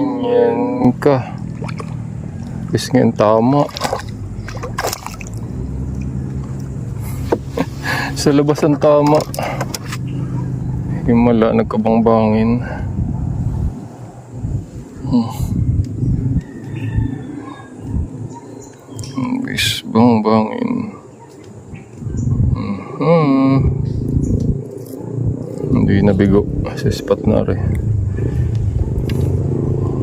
Ganyan ka. Kasi ngayon tama. Sa labas ang tama. Himala, nagkabangbangin. Guys, bangbangin. Hindi nabigo sa spot na rin.